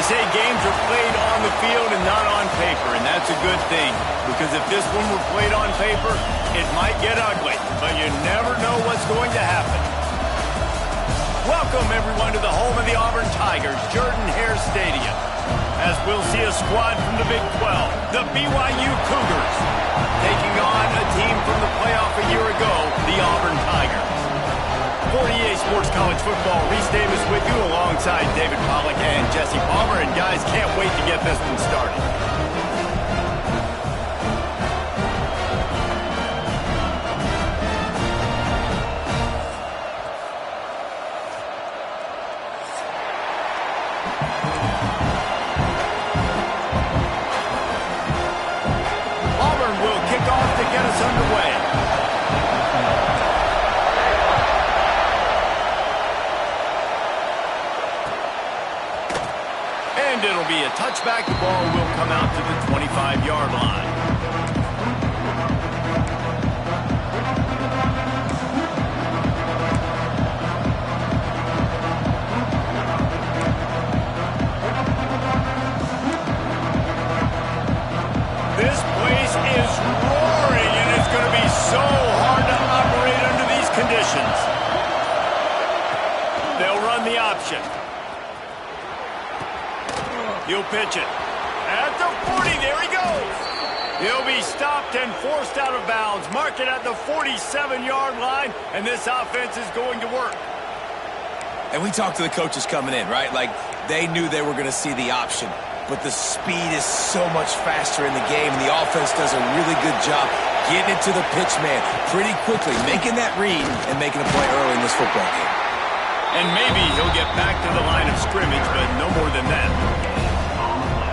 say games are played on the field and not on paper, and that's a good thing. Because if this one were played on paper, it might get ugly, but you never know what's going to happen. Welcome, everyone, to the home of the Auburn Tigers, Jordan-Hare Stadium, as we'll see a squad from the Big 12, the BYU Cougars, taking on a team from the playoff a year ago, the Auburn Tigers. 48 Sports College Football, Reese Davis with you alongside David Pollack and Jesse Palmer, and guys, can't wait to get this one started. Auburn will kick off to get us underway. And it'll be a touchback. The ball will come out to the 25-yard line. This place is roaring, and it's going to be so hard to operate under these conditions. They'll run the option. He'll pitch it. At the 40, there he goes. He'll be stopped and forced out of bounds. Mark it at the 47-yard line, and this offense is going to work. And we talked to the coaches coming in, right? Like, they knew they were going to see the option. But the speed is so much faster in the game, and the offense does a really good job getting it to the pitch man pretty quickly, making that read and making a play early in this football game. And maybe he'll get back to the line of scrimmage, but no more than that.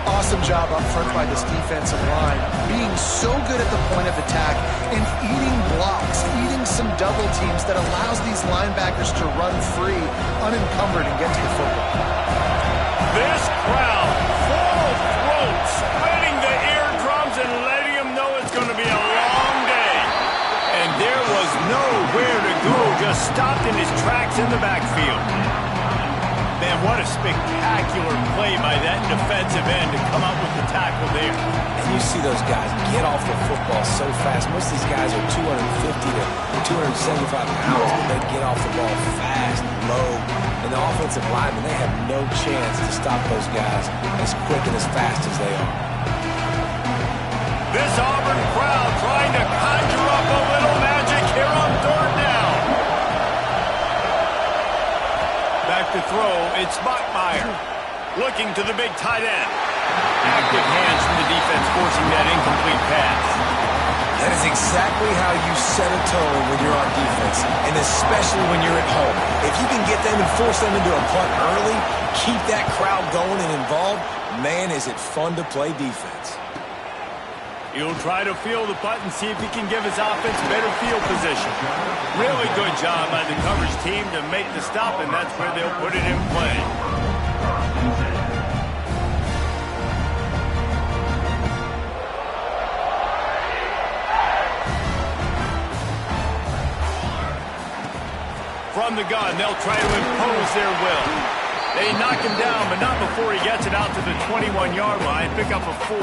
Awesome job up front by this defensive line, being so good at the point of attack and eating blocks, eating some double teams that allows these linebackers to run free, unencumbered, and get to the football. This crowd, full throat, splitting the eardrums and letting them know it's going to be a long day. And there was nowhere to go, just stopped in his tracks in the backfield. Man, what a spectacular play by that defensive end to come up with the tackle there. And you see those guys get off the football so fast. Most of these guys are 250 to 275 pounds, but they get off the ball fast, low. And the offensive linemen, they have no chance to stop those guys as quick and as fast as they are. This Auburn crowd trying to conjure up a little magic here on third down. Back to throw, it's Bachmeier. Looking to the big tight end. Active hands from the defense forcing that incomplete pass. That is exactly how you set a tone when you're on defense, and especially when you're at home. If you can get them and force them into a punt early, keep that crowd going and involved, man, is it fun to play defense. He'll try to field the punt and see if he can give his offense better field position. Really good job by the coverage team to make the stop, and that's where they'll put it in play. From the gun, they'll try to impose their will. They knock him down, but not before he gets it out to the 21-yard line. Pick up a 4.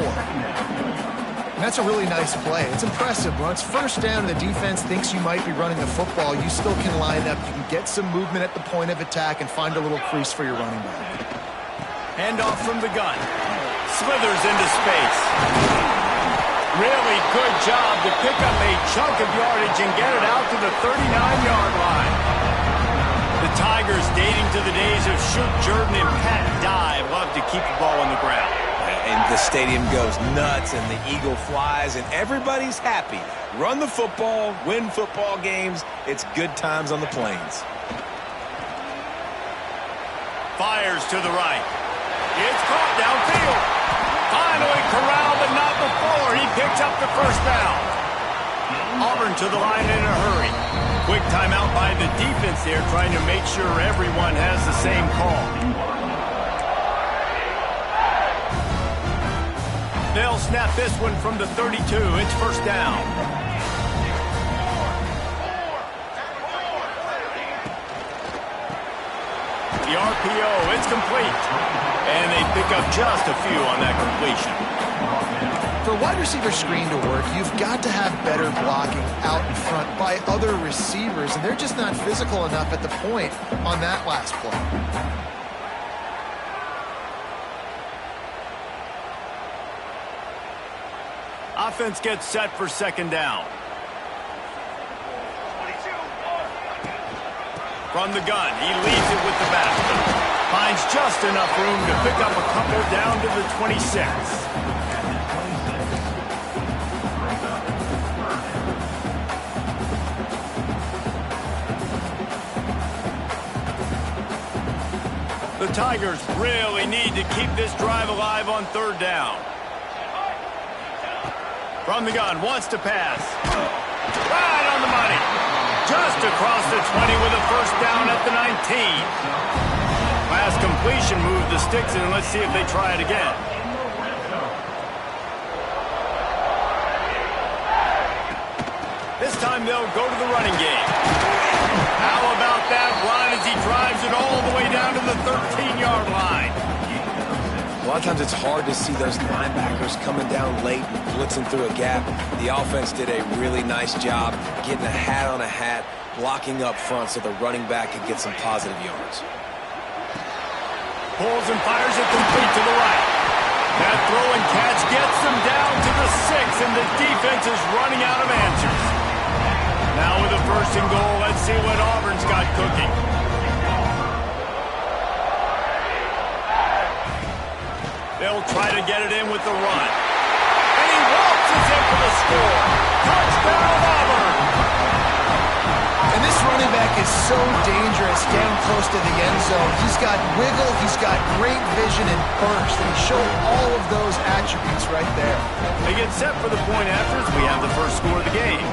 And that's a really nice play. It's impressive. When it's first down and the defense thinks you might be running the football, you still can line up. You can get some movement at the point of attack and find a little crease for your running back. Handoff from the gun. Slithers into space. Really good job to pick up a chunk of yardage and get it out to the 39-yard line. The Tigers, dating to the days of Shoot Jordan and Pat Dye, love to keep the ball on the ground. And the stadium goes nuts, and the eagle flies, and everybody's happy. Run the football, win football games. It's good times on the plains. Fires to the right. It's caught downfield. Finally corralled, but not before. He picks up the first down. Auburn to the line in a hurry. Quick timeout by the defense there, trying to make sure everyone has the same call. They'll snap this one from the 32. It's first down. The RPO, it's complete. And they pick up just a few on that completion. For wide receiver screen to work, you've got to have better blocking out in front by other receivers, and they're just not physical enough at the point on that last play. Offense gets set for second down. From the gun, he leads it with the back. Finds just enough room to pick up a couple down to the 26. The Tigers really need to keep this drive alive on third down. From the gun, wants to pass. Right on the money. Just across the 20 with a first down at the 19. Pass completion, move the sticks in, and let's see if they try it again. This time they'll go to the running game. How about that run as he drives it all the way down to the 13-yard line? A lot of times it's hard to see those linebackers coming down late and blitzing through a gap. The offense did a really nice job getting a hat on a hat, blocking up front so the running back could get some positive yards. Pulls and fires it complete to the right. That throw and catch gets them down to the 6, and the defense is running out of answers. Now with a first and goal, let's see what Auburn's got cooking. They'll try to get it in with the run. And he waltzes in for the score. Touchdown, Auburn! And this running back is so dangerous down close to the end zone. He's got wiggle, he's got great vision and burst, and he showed all of those attributes right there. They get set for the point afters. We have the first score of the game.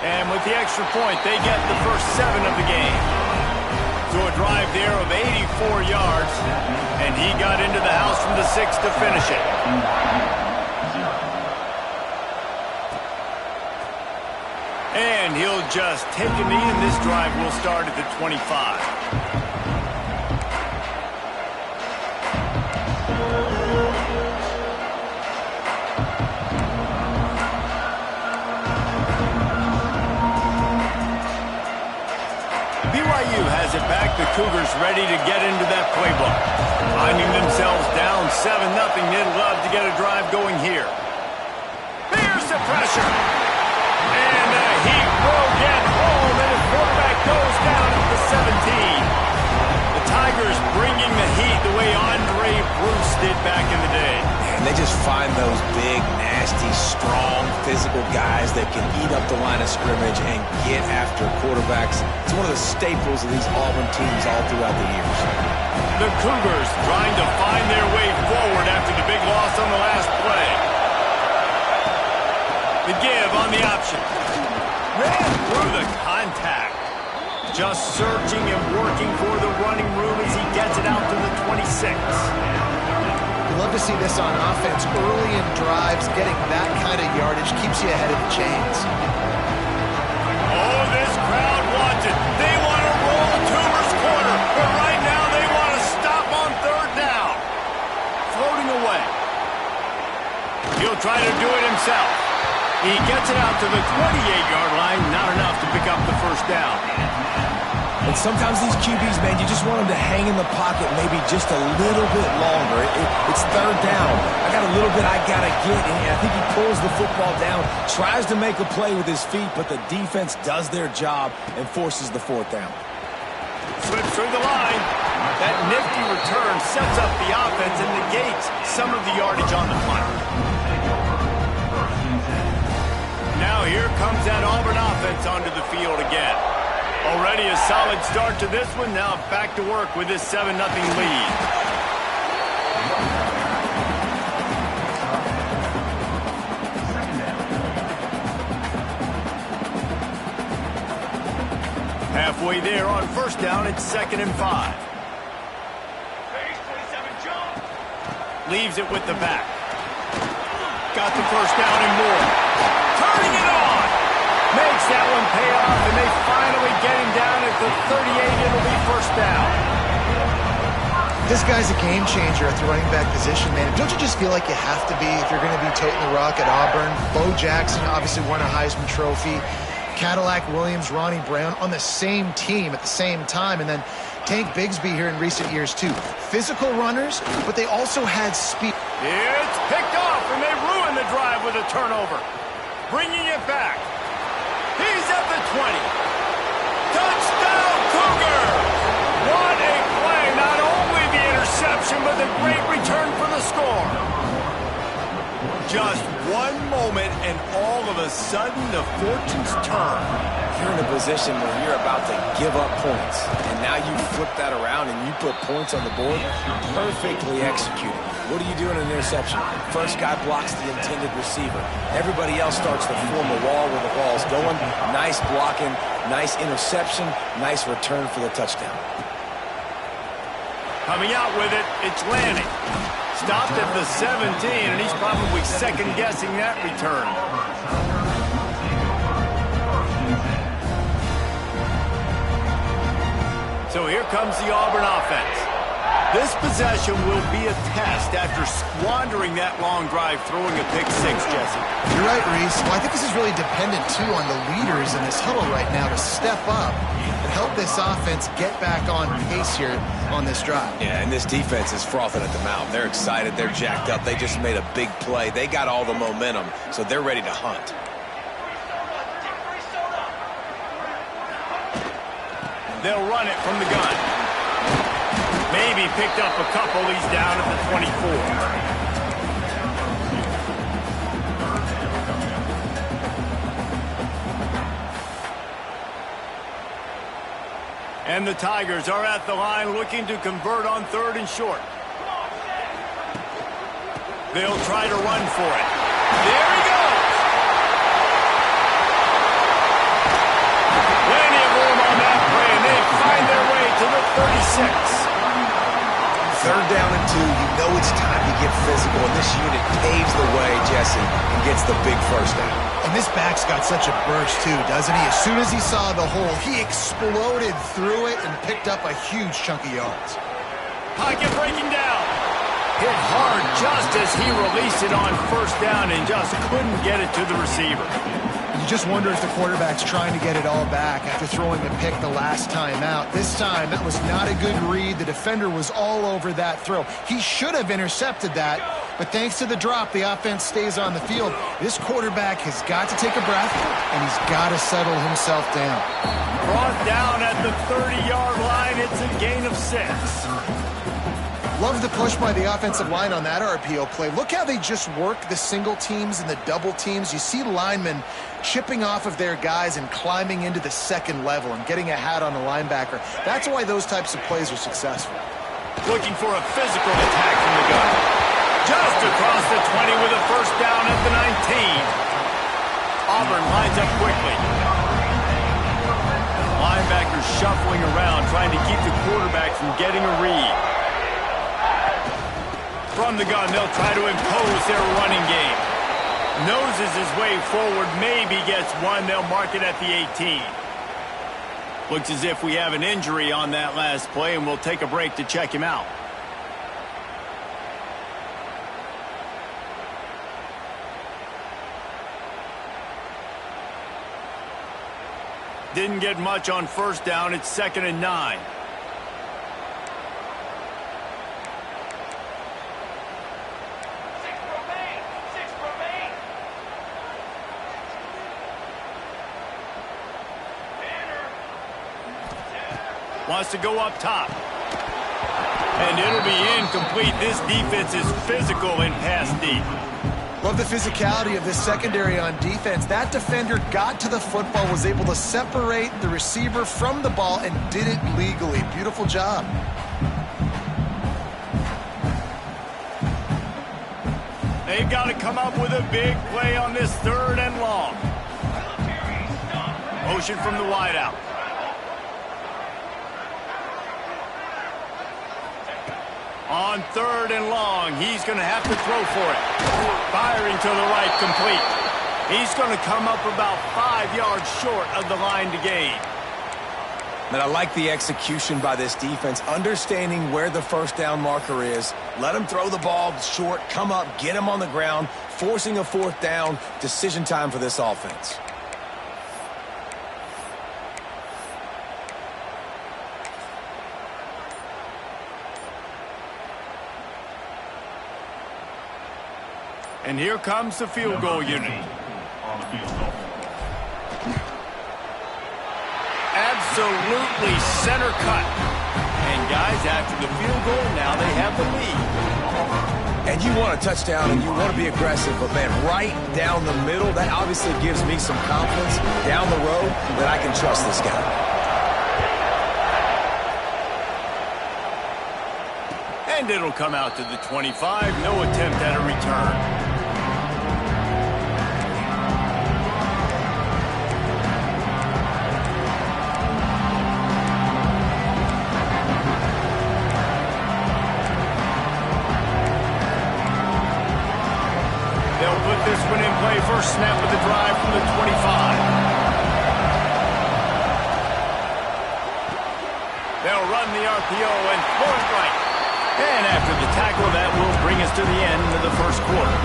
And with the extra point, they get the first 7 of the game. So a drive there of 84 yards, and he got into the house from the 6 to finish it. And he'll just take a knee, and this drive will start at the 25. BYU has it back. The Cougars ready to get into that playbook. Finding themselves down 7-0, they'd love to get a drive going here. There's the pressure. And the Heat will get home, and his quarterback goes down at the 17. The Tigers bringing the heat the way Andre Bruce did back in the day. And they just find those big, nasty, strong, physical guys that can eat up the line of scrimmage and get after quarterbacks. It's one of the staples of these Auburn teams all throughout the years. The Cougars trying to find their way forward after the big loss on the last play. The give on the option. Ran through the contact. Just searching and working for the running room as he gets it out to the 26. We love to see this on offense. Early in drives, getting that kind of yardage keeps you ahead of the chains. Oh, this crowd wants it. They want to roll Toomer's corner, but right now they want to stop on third down. Floating away. He'll try to do it himself. He gets it out to the 28-yard line, not enough to pick up the first down. And sometimes these QBs, man, you just want them to hang in the pocket maybe just a little bit longer. It's third down. I got a little bit I got to get, and I think he pulls the football down, tries to make a play with his feet, but the defense does their job and forces the fourth down. Slips through the line. That nifty return sets up the offense and negates some of the yardage on the punt. Now here comes that Auburn offense onto the field again. Already a solid start to this one. Now back to work with this 7-0 lead. Halfway there on first down, it's 2nd and 5. Leaves it with the back. Got the first down and more. Turning it on. Makes that one pay off, and they finally get him down at the 38. It'll be first down. This guy's a game changer at the running back position, man. Don't you just feel like you have to be if you're going to be toting the rock at Auburn? Bo Jackson obviously won a Heisman Trophy. Cadillac Williams, Ronnie Brown on the same team at the same time. And then Tank Bigsby here in recent years, too. Physical runners, but they also had speed. It's picked off, and they ruin the drive with a turnover. Bringing it back. He's at the 20. Touchdown, Cougars! What a play. Not only the interception, but the great return for the score. Just one moment, and all of a sudden, the fortunes turn. You're in a position where you're about to give up points, and now you flip that around and you put points on the board. Perfectly executed. What do you do in an interception? First guy blocks the intended receiver. Everybody else starts to form a wall where the ball's going. Nice blocking, nice interception, nice return for the touchdown. Coming out with it, it's Lanning. Stopped at the 17, and he's probably second-guessing that return. So here comes the Auburn offense. This possession will be a test after squandering that long drive, throwing a pick-6, Jesse. You're right, Reese. Well, I think this is really dependent, too, on the leaders in this huddle right now to step up and help this offense get back on pace here on this drive. Yeah, and this defense is frothing at the mouth. They're excited. They're jacked up. They just made a big play. They got all the momentum, so they're ready to hunt. They'll run it from the gun. Maybe picked up a couple. He's down at the 24. And the Tigers are at the line looking to convert on 3rd and short. They'll try to run for it. There he goes! Plenty of room on that play, and they find their way to the 36. 3rd down and 2, you know it's time to get physical, and this unit paves the way, Jesse, and gets the big first down. And this back's got such a burst, too, doesn't he? As soon as he saw the hole, he exploded through it and picked up a huge chunk of yards. Pocket breaking down. Hit hard just as he released it on 1st down and just couldn't get it to the receiver. You just wonder if the quarterback's trying to get it all back after throwing a pick the last time out. This time, that was not a good read. The defender was all over that throw. He should have intercepted that, but thanks to the drop, the offense stays on the field. This quarterback has got to take a breath, and he's got to settle himself down. Brought down at the 30-yard line. It's a gain of 6. Love the push by the offensive line on that RPO play. Look how they just work the single teams and the double teams. You see linemen chipping off of their guys and climbing into the 2nd level and getting a hat on the linebacker. That's why those types of plays are successful. Looking for a physical attack from the gun. Just across the 20 with a 1st down at the 19. Auburn lines up quickly. Linebackers shuffling around, trying to keep the quarterback from getting a read. From the gun, they'll try to impose their running game. Noses his way forward, maybe gets one. They'll mark it at the 18. Looks as if we have an injury on that last play, and we'll take a break to check him out. Didn't get much on 1st down. It's 2nd and 9. Wants to go up top. And it'll be incomplete. This defense is physical in pass deep. Love the physicality of this secondary on defense. That defender got to the football, was able to separate the receiver from the ball, and did it legally. Beautiful job. They've got to come up with a big play on this 3rd and long. Motion from the wideout. On 3rd and long, he's going to have to throw for it. Firing to the right, complete. He's going to come up about 5 yards short of the line to gain. Man, I like the execution by this defense, understanding where the first down marker is. Let him throw the ball short, come up, get him on the ground, forcing a fourth down. Decision time for this offense. And here comes the field goal unit. Absolutely center cut. And guys, after the field goal, now they have the lead. And you want a touchdown and you want to be aggressive, but man, right down the middle, that obviously gives me some confidence down the road that I can trust this guy. And it'll come out to the 25. No attempt at a return. They'll put this one in play. First snap of the drive from the 25. They'll run the RPO and throw it right. And after the tackle, that will bring us to the end of the first quarter.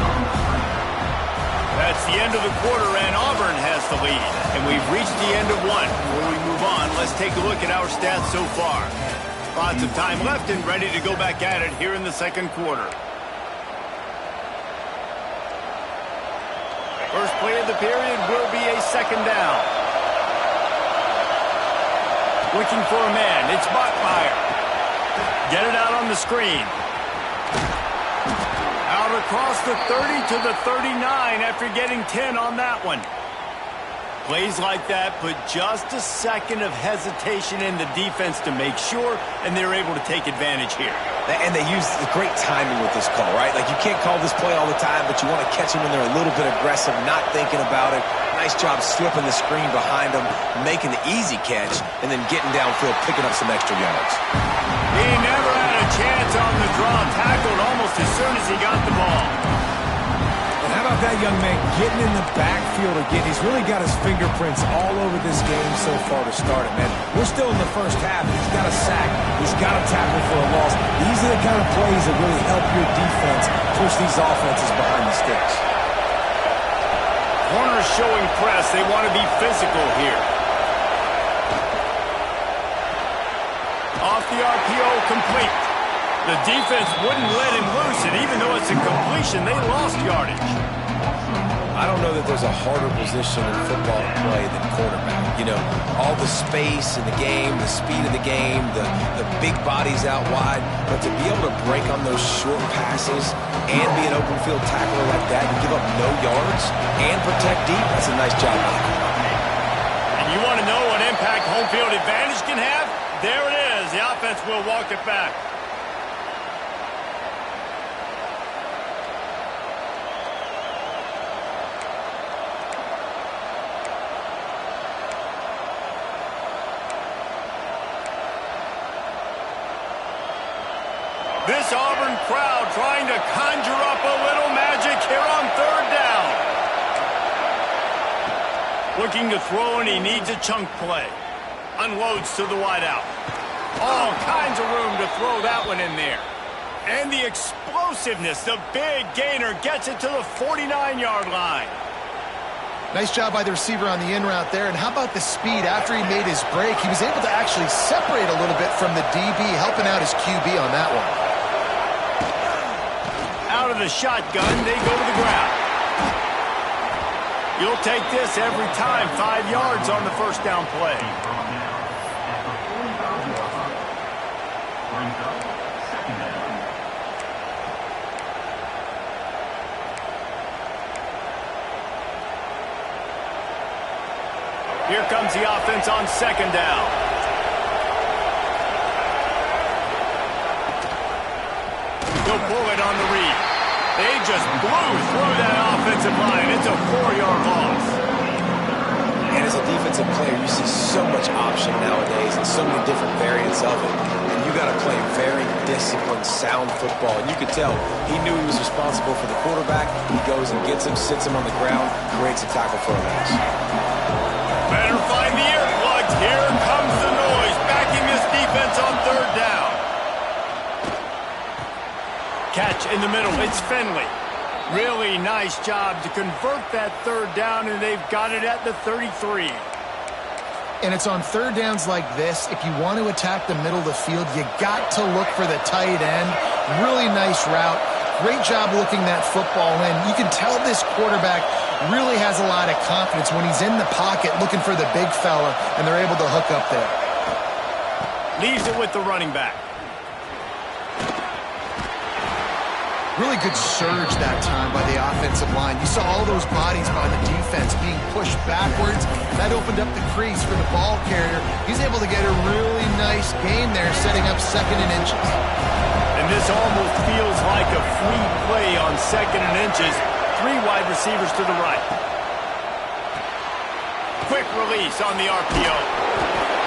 That's the end of the quarter, and Auburn has the lead. And we've reached the end of one. Before we move on, let's take a look at our stats so far. Lots of time left and ready to go back at it here in the second quarter. First play of the period will be a second down. Looking for a man. It's Bachmeier. Get it out on the screen. Out across the 30 to the 39 after getting 10 on that one. Plays like that put just a second of hesitation in the defense to make sure, and they're able to take advantage here. And they use the great timing with this call, right? Like, you can't call this play all the time, but you want to catch them when they're a little bit aggressive, not thinking about it. Nice job slipping the screen behind them, making the easy catch, and then getting downfield, picking up some extra yards. He never had a chance on the draw, tackled almost as soon as he got the ball. And how about that young man getting in the backfield again? He's really got his fingerprints all over this game so far to start it, man. We're still in the first half. He's got a sack. He's got a tackle for a loss. These are the kind of plays that really help your defense push these offenses behind the sticks. Corners showing press. They want to be physical here. Off the RPO, complete. The defense wouldn't let him loose, and even though it's a completion, they lost yardage. I don't know that there's a harder position in football to play than quarterback. You know, all the space in the game, the speed of the game, the big bodies out wide, but to be able to break on those short passes and be an open field tackler like that and give up no yards and protect deep, that's a nice job by the quarterback. And you want to know what impact home field advantage can have? There it is. The offense will walk it back. This Auburn crowd trying to conjure up a little magic here on third down. Looking to throw, and he needs a chunk play. Unloads to the wideout. All kinds of room to throw that one in there. And the explosiveness, the big gainer gets it to the 49-yard line. Nice job by the receiver on the in route there. And how about the speed after he made his break? He was able to actually separate a little bit from the DB, helping out his QB on that one. Out of the shotgun, they go to the ground. You'll take this every time. 5 yards on the first down play. Here comes the offense on second down. He'll pull it on the read. They just blew through that offensive line. It's a 4-yard loss. And as a defensive player, you see so much option nowadays and so many different variants of it. And you got to play very disciplined, sound football. And you could tell he knew he was responsible for the quarterback. He goes and gets him, sits him on the ground, creates a tackle for a loss. Better find the earplugs. Here comes the noise. catch in the middle. It's Finley. Really nice job to convert that third down, and they've got it at the 33. And it's on third downs like this, if you want to attack the middle of the field, you got to look for the tight end. Really nice route. Great job looking that football in. You can tell this quarterback really has a lot of confidence when he's in the pocket looking for the big fella, and they're able to hook up there. Leaves it with the running back. Really good surge that time by the offensive line. You saw all those bodies by the defense being pushed backwards. That opened up the crease for the ball carrier. He's able to get a really nice gain there, setting up 2nd and inches. And this almost feels like a free play on 2nd and inches. 3 wide receivers to the right. Quick release on the RPO.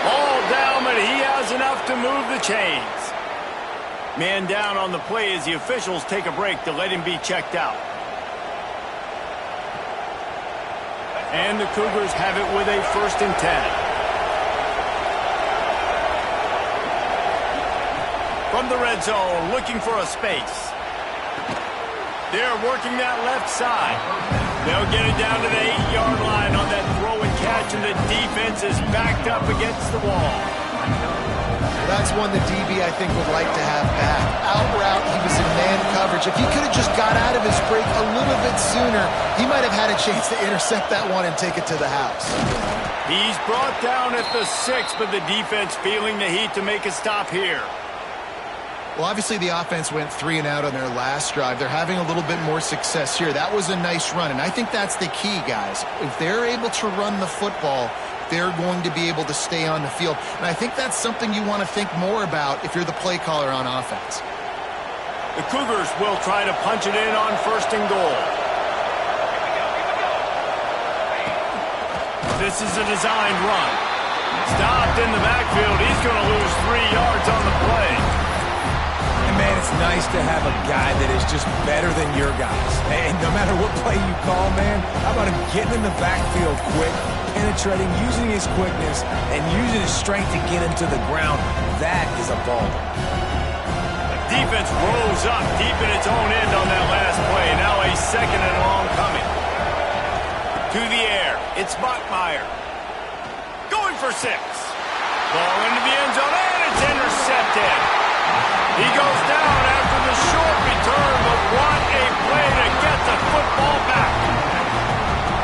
Ball down, but he has enough to move the chains. Man down on the play as the officials take a break to let him be checked out. And the Cougars have it with a 1st and 10. From the red zone, looking for a space. They're working that left side. They'll get it down to the 8-yard line on that throw and catch, and the defense is backed up against the wall. That's one the DB, I think, would like to have back. Out route, he was in man coverage. If he could have just got out of his break a little bit sooner, he might have had a chance to intercept that one and take it to the house. He's brought down at the 6, but the defense feeling the heat to make a stop here. Well, obviously the offense went 3 and out on their last drive. They're having a little bit more success here. That was a nice run, and I think that's the key, guys. If they're able to run the football, they're going to be able to stay on the field. And I think that's something you want to think more about if you're the play caller on offense. The Cougars will try to punch it in on 1st and goal. This is a designed run. Stopped in the backfield. He's going to lose 3 yards on the play. And, man, it's nice to have a guy that is just better than your guys. And no matter what play you call, man, how about him getting in the backfield quick, penetrating, using his quickness, and using his strength to get him to the ground. That is a ball. Defense rose up deep in its own end on that last play. Now a 2nd and long coming. To the air. It's Bachmeier. Going for 6. Ball into the end zone, and it's intercepted. He goes down after the short return, but what a play to get the football back.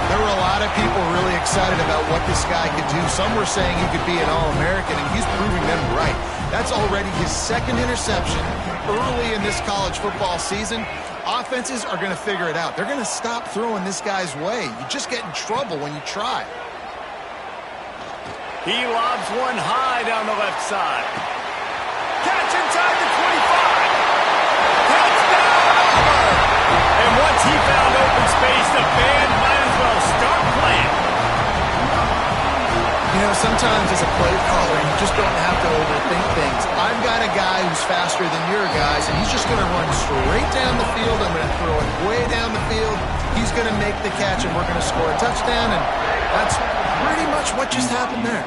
There were a lot of people really excited about what this guy could do. Some were saying he could be an All-American, and he's proving them right. That's already his 2nd interception early in this college football season. Offenses are going to figure it out. They're going to stop throwing this guy's way. You just get in trouble when you try. He lobs one high down the left side. Catch inside the 25. Touchdown, Auburn! And once he found open space, the band might as well start playing. You know, sometimes as a play caller, you just don't have to overthink things. I've got a guy who's faster than your guys, and he's just going to run straight down the field. I'm going to throw it way down the field. He's going to make the catch, and we're going to score a touchdown, and that's pretty much what just happened there.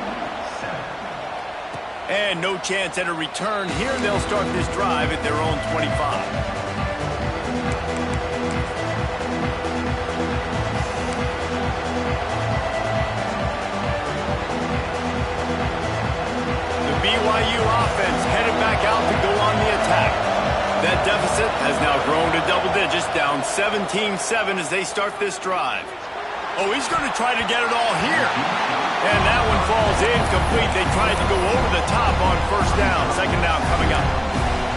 And no chance at a return here. They'll start this drive at their own 25. The BYU offense headed back out to go on the attack. That deficit has now grown to double digits, down 17-7 as they start this drive. Oh, he's going to try to get it all here. And that one falls incomplete. They tried to go over the top on 1st down. 2nd down coming up.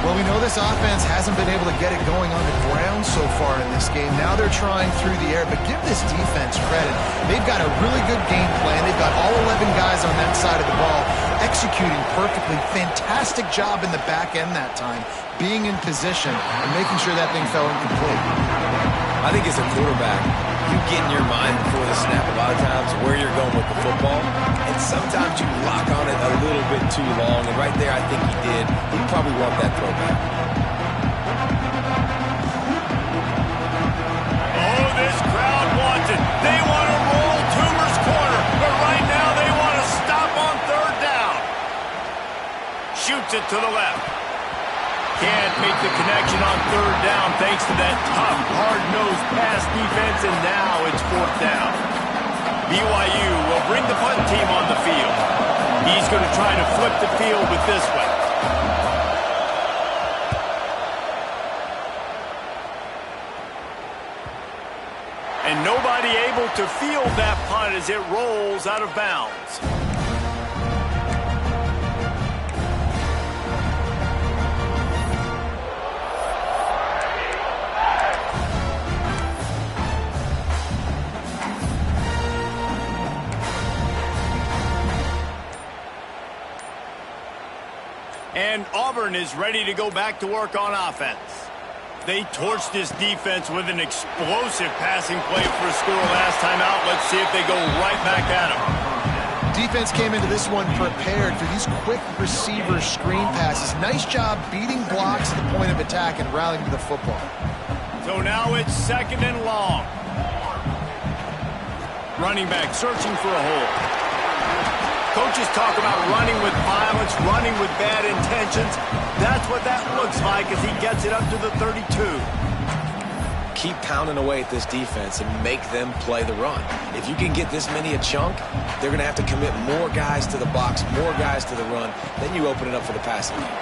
Well, we know this offense hasn't been able to get it going on the ground so far in this game. Now they're trying through the air, but give this defense credit. They've got a really good game plan. They've got all 11 guys on that side of the ball executing perfectly. Fantastic job in the back end that time, being in position and making sure that thing fell incomplete. I think as a quarterback, you get in your mind before the snap a lot of times where you're going with the football, and sometimes you lock on it a little bit too long, and right there I think he did. He probably want that throwback. Oh, this crowd wants it. They want to roll Toomer's corner, but right now they want to stop on 3rd down. Shoots it to the left. can't make the connection on third down thanks to that tough, hard-nosed pass defense, and now it's fourth down. BYU will bring the punt team on the field. He's going to try to flip the field with this one. And nobody able to field that punt as it rolls out of bounds. And Auburn is ready to go back to work on offense. They torched this defense with an explosive passing play for a score last time out. Let's see if they go right back at him. Defense came into this one prepared for these quick receiver screen passes. Nice job beating blocks at the point of attack and rallying to the football. So now it's second and long. Running back searching for a hole. Coaches talk about running with violence, running with bad intentions. That's what that looks like as he gets it up to the 32. Keep pounding away at this defense and make them play the run. If you can get this many a chunk, they're going to have to commit more guys to the box, more guys to the run. Then you open it up for the passing game.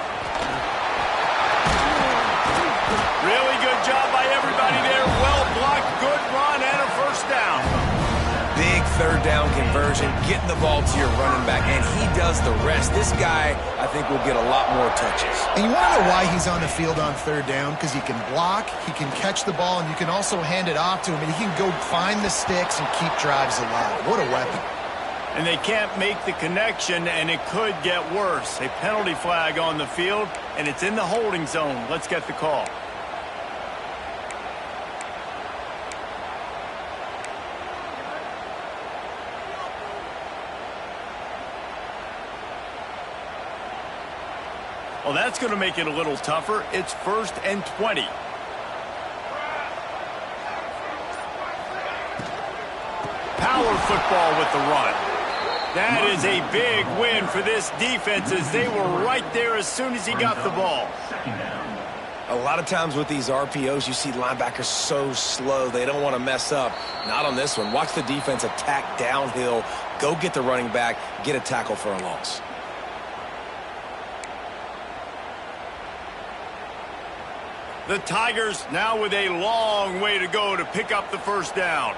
Really good job by everybody there. Well blocked, good run, and a first down. Big third down conversion, getting the ball to your running back, and he does the rest. This guy, I think, will get a lot more touches. And you want to know why he's on the field on third down? Because he can block, he can catch the ball, and you can also hand it off to him, and he can go find the sticks and keep drives alive. What a weapon. And they can't make the connection, and it could get worse. A penalty flag on the field, and it's in the holding zone. Let's get the call. Well, that's going to make it a little tougher. It's 1st and 20. Power football with the run. That is a big win for this defense as they were right there as soon as he got the ball. A lot of times with these RPOs, you see linebackers so slow. They don't want to mess up. Not on this one. Watch the defense attack downhill, go get the running back, get a tackle for a loss. The Tigers now with a long way to go to pick up the first down.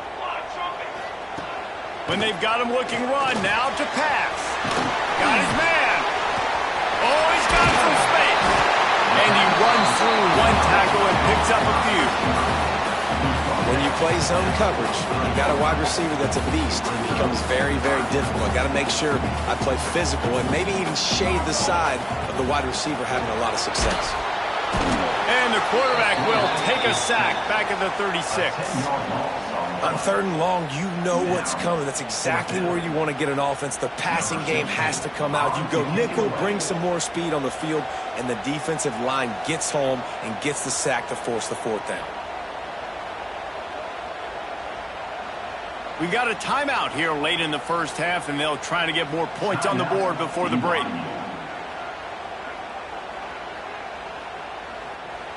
When they've got him looking run, now to pass. Got his man. Oh, he's got some space. And he runs through one tackle and picks up a few. When you play zone coverage, you got a wide receiver that's a beast. It becomes very, very difficult. Got to make sure I play physical and maybe even shade the side of the wide receiver having a lot of success. And the quarterback will take a sack back at the 36. On third and long, you know what's coming. That's exactly where you want to get an offense. The passing game has to come out. You go nickel, bring some more speed on the field, and the defensive line gets home and gets the sack to force the fourth down. We got a timeout here late in the first half, and they'll try to get more points on the board before the break.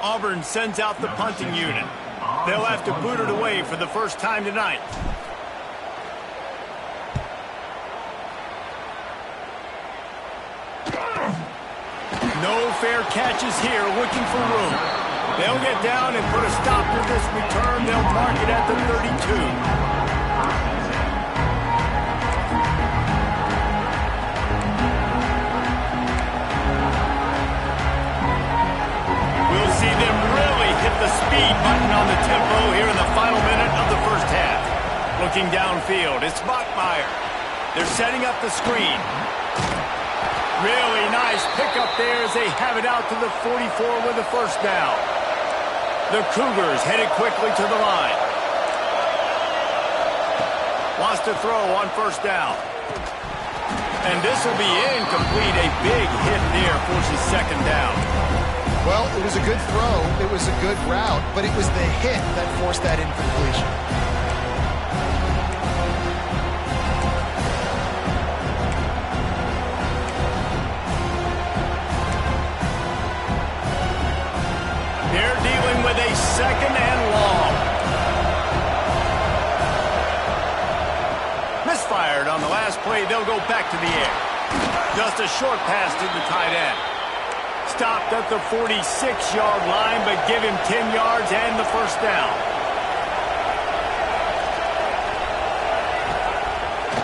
Auburn sends out the punting unit. They'll have to boot it away for the first time tonight. No fair catches here, looking for room. They'll get down and put a stop to this return. They'll mark it at the 32. The speed button on the tempo here in the final minute of the first half. Looking downfield, it's Bachmeier. They're setting up the screen. Really nice pickup there as they have it out to the 44 with the first down. The Cougars headed quickly to the line. Wants to throw on first down. And this will be incomplete. A big hit there forces second down. Well, it was a good throw, it was a good route, but it was the hit that forced that incompletion. play, they'll go back to the air. Just a short pass to the tight end. Stopped at the 46-yard line, but give him 10 yards and the first down.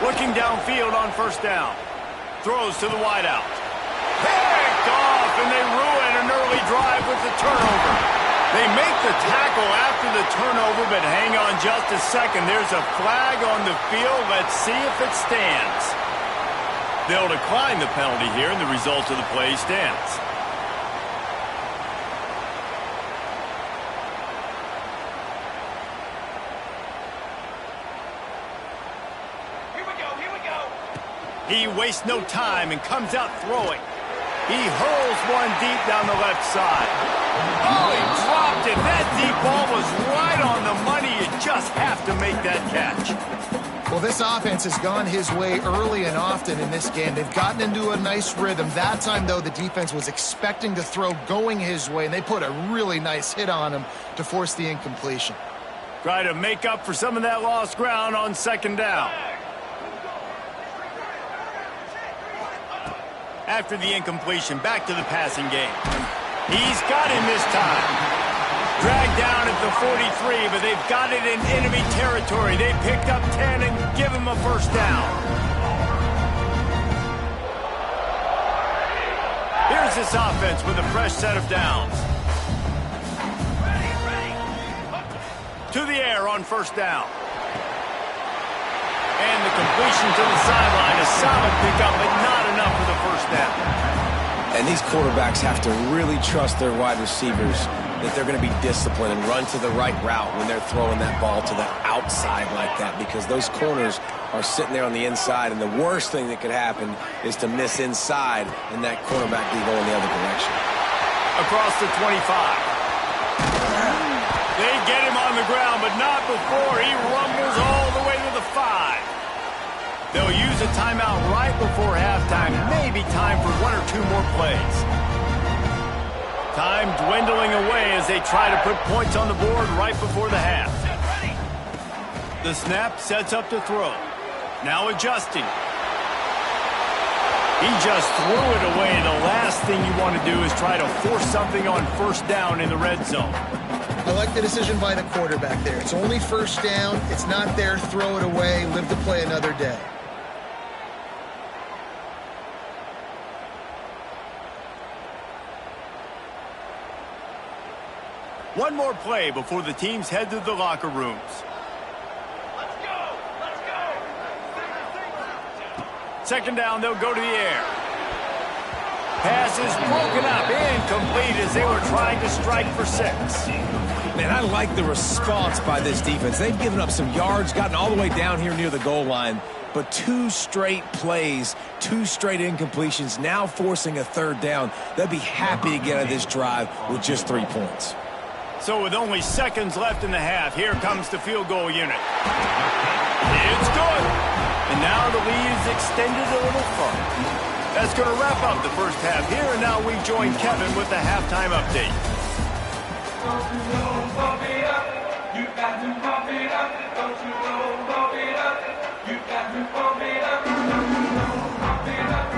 Looking downfield on first down. Throws to the wideout. Picked off, and they ruin an early drive with the turnover. They make the tackle after the turnover, but hang on just a second. There's a flag on the field. Let's see if it stands. They'll decline the penalty here, and the result of the play stands. He wastes no time and comes out throwing. He hurls one deep down the left side. Oh, he dropped it. That deep ball was right on the money. You just have to make that catch. Well, this offense has gone his way early and often in this game. They've gotten into a nice rhythm. That time, though, the defense was expecting to throw going his way, and they put a really nice hit on him to force the incompletion. Try to make up for some of that lost ground on second down. After the incompletion, back to the passing game. He's got him this time. Dragged down at the 43, but they've got it in enemy territory. They picked up 10 and give him a first down. Here's this offense with a fresh set of downs. To the air on first down. And the completion to the sideline, a solid pickup, but not enough for the first down. And these quarterbacks have to really trust their wide receivers that they're going to be disciplined and run to the right route when they're throwing that ball to the outside like that, because those corners are sitting there on the inside, and the worst thing that could happen is to miss inside and that cornerback be going the other direction. Across the 25. They get him on the ground, but not before he rumbles all the way to the 5. They'll use a timeout right before halftime. Maybe time for one or two more plays. Time dwindling away as they try to put points on the board right before the half. The snap sets up to throw. Now adjusting. He just threw it away. The last thing you want to do is try to force something on first down in the red zone. I like the decision by the quarterback there. It's only first down. It's not there. Throw it away. Live to play another day. One more play before the teams head to the locker rooms. Let's go! Let's go! Second down, they'll go to the air. Pass is broken up, incomplete as they were trying to strike for 6. Man, I like the response by this defense. They've given up some yards, gotten all the way down here near the goal line, but 2 straight plays, 2 straight incompletions, now forcing a third down. They'll be happy to get out of this drive with just 3 points. So with only seconds left in the half, here comes the field goal unit. It's good. And now the lead is extended a little further. That's going to wrap up the first half here, and now we join Kevin with the halftime update. Don't you know, pump it up. You got to pump it up. Don't you know, pump it up. You got to pump it up. Don't you know, pump it up.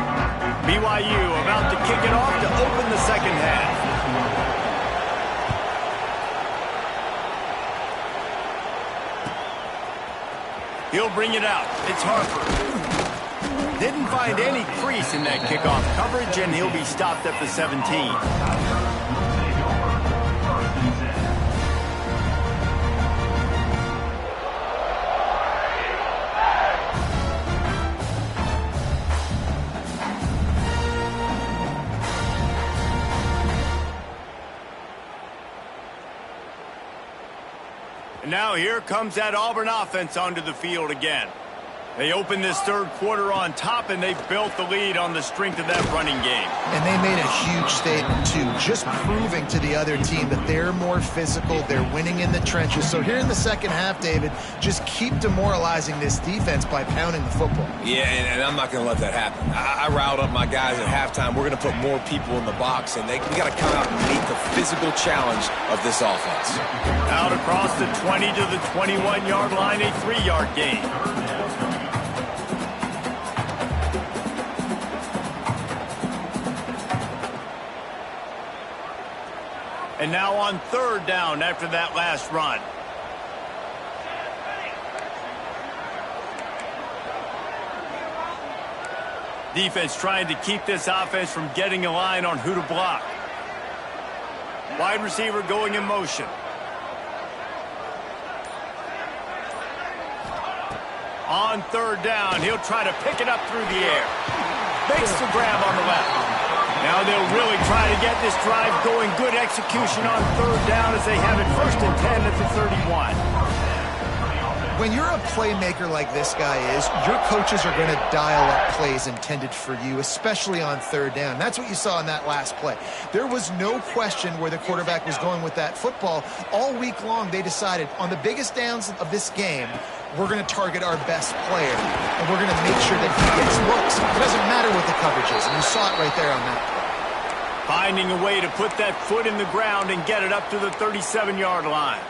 BYU about to kick it off to open the second half. He'll bring it out. It's Harper. Didn't find any crease in that kickoff coverage, and he'll be stopped at the 17. And now here comes that Auburn offense onto the field again. They opened this third quarter on top, and they built the lead on the strength of that running game. And they made a huge statement, too, just proving to the other team that they're more physical, they're winning in the trenches. So here in the second half, David, just keep demoralizing this defense by pounding the football. Yeah, and I'm not going to let that happen. I riled up my guys at halftime. We're going to put more people in the box, and we got to come out and meet the physical challenge of this offense. Out across the 20 to the 21-yard line, a 3-yard gain. And now on third down after that last run. Defense trying to keep this offense from getting a line on who to block. Wide receiver going in motion. On third down, he'll try to pick it up through the air. Makes the grab on the left. Now they'll really try to get this drive going. Good execution on third down as they have it 1st and 10 at the 31. When you're a playmaker like this guy is, your coaches are going to dial up plays intended for you, especially on third down. That's what you saw in that last play. There was no question where the quarterback was going with that football. All week long, they decided on the biggest downs of this game, we're going to target our best player, and we're going to make sure that he gets looks. It doesn't matter what the coverage is, and you saw it right there on that play. Finding a way to put that foot in the ground and get it up to the 37-yard line.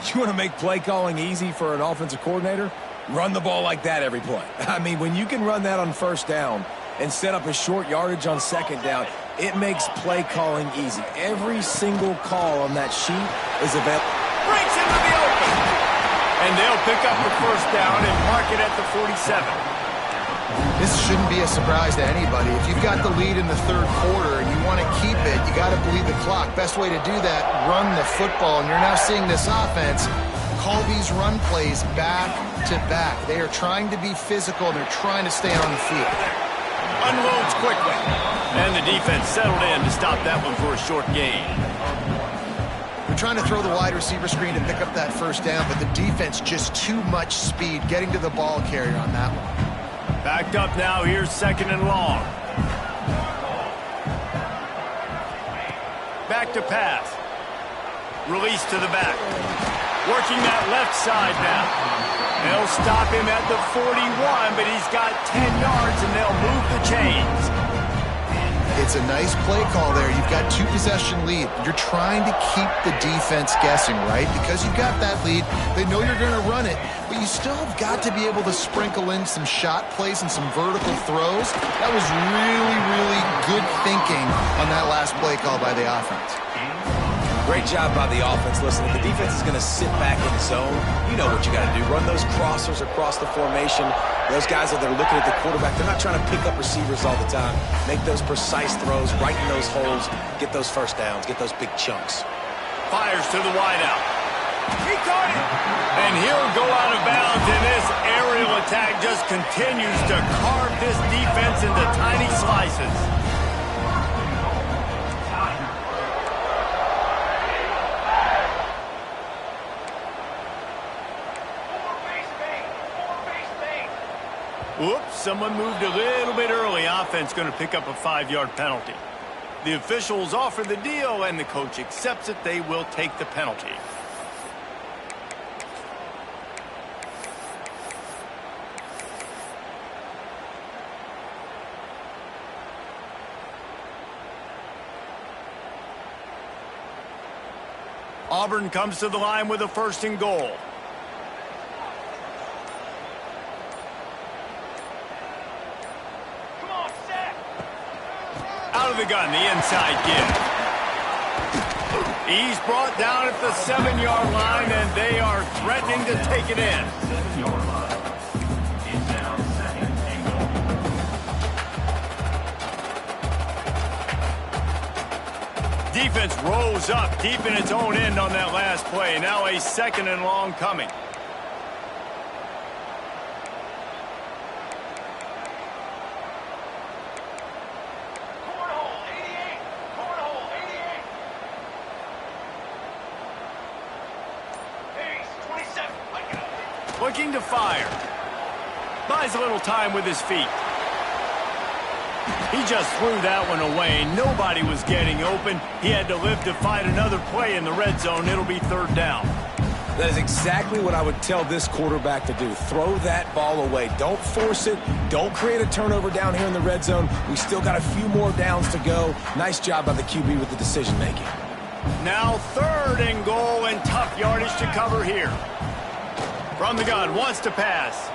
You want to make play calling easy for an offensive coordinator? Run the ball like that every play. I mean, when you can run that on first down and set up a short yardage on second down, it makes play calling easy. Every single call on that sheet is available. Breaks into the open. And they'll pick up the first down and mark it at the 47. This shouldn't be a surprise to anybody. If you've got the lead in the third quarter and you want to keep it, you got to bleed the clock. Best way to do that, run the football. And you're now seeing this offense call these run plays back to back. They are trying to be physical. They're trying to stay on the field. Unloads quickly. And the defense settled in to stop that one for a short gain. They're trying to throw the wide receiver screen to pick up that first down, but the defense just too much speed getting to the ball carrier on that one. Backed up now, here's 2nd and long. Back to pass. Release to the back. Working that left side now. They'll stop him at the 41, but he's got 10 yards and they'll move the chains. It's a nice play call there. You've got 2-possession lead. You're trying to keep the defense guessing, right? Because you've got that lead. They know you're going to run it, but you still have got to be able to sprinkle in some shot plays and some vertical throws. That was really, really good thinking on that last play call by the offense. Great job by the offense. Listen, if the defense is going to sit back in zone, you know what you got to do. Run those crossers across the formation. Those guys that are looking at the quarterback, they're not trying to pick up receivers all the time. Make those precise throws, right in those holes, get those first downs, get those big chunks. Fires to the wideout. He caught it. And he'll go out of bounds, and this aerial attack just continues to carve this defense into tiny slices. Whoops, someone moved a little bit early. Offense going to pick up a 5-yard penalty. The officials offer the deal, and the coach accepts it. They will take the penalty. Auburn comes to the line with a 1st and goal. Out of the gun, the inside give. He's brought down at the 7-yard line, and they are threatening to take it in. Defense rolls up deep in its own end on that last play. Now a 2nd and long coming. Looking to fire. Buys a little time with his feet. He just threw that one away. Nobody was getting open. He had to live to fight another play in the red zone. It'll be 3rd down. That is exactly what I would tell this quarterback to do. Throw that ball away. Don't force it. Don't create a turnover down here in the red zone. We still got a few more downs to go. Nice job by the QB with the decision making. Now 3rd and goal, and tough yardage to cover here. From the gun, wants to pass.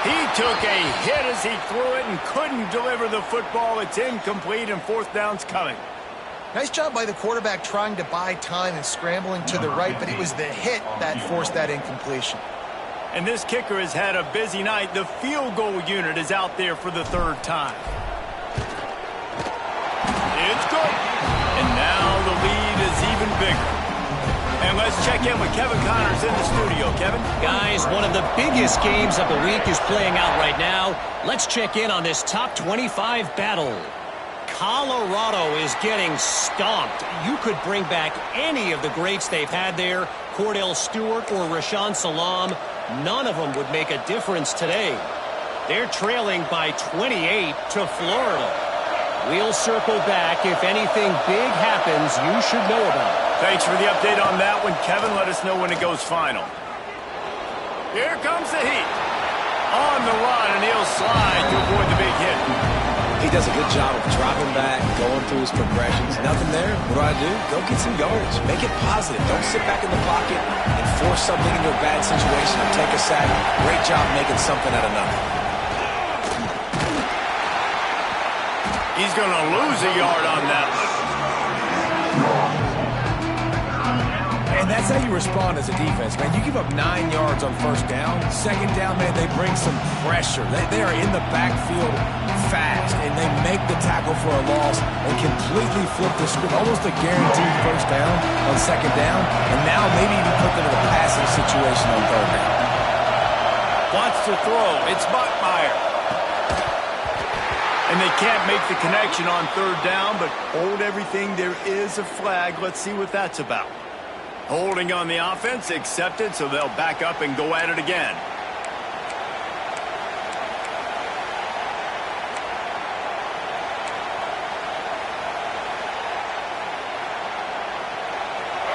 He took a hit as he threw it and couldn't deliver the football. It's incomplete, and fourth down's coming. Nice job by the quarterback trying to buy time and scrambling to the right, but it was the hit that forced that incompletion. And this kicker has had a busy night. The field goal unit is out there for the third time. It's good. And now the lead is even bigger. And let's check in with Kevin Connors in the studio. Kevin? Guys, one of the biggest games of the week is playing out right now. Let's check in on this top 25 battle. Colorado is getting stomped. You could bring back any of the greats they've had there, Cordell Stewart or Rashaan Salaam. None of them would make a difference today. They're trailing by 28 to Florida. We'll circle back if anything big happens you should know about. Thanks for the update on that one, Kevin. Let us know when it goes final. Here comes the heat. On the run, and he'll slide to avoid the big hit. He does a good job of dropping back, going through his progressions. Nothing there. What do? Go get some yardage. Make it positive. Don't sit back in the pocket and force something into a bad situation or take a sack. Great job making something out of nothing. He's going to lose a yard on that one. And that's how you respond as a defense, man. You give up 9 yards on first down. Second down, man, they bring some pressure. They are in the backfield fast, and they make the tackle for a loss and completely flip the script. Almost a guaranteed first down on second down, and now maybe even put them in a passing situation on third down. Wants to throw. It's Buckmeyer. And they can't make the connection on third down, but hold everything. There is a flag. Let's see what that's about. Holding on the offense, accepted, so they'll back up and go at it again.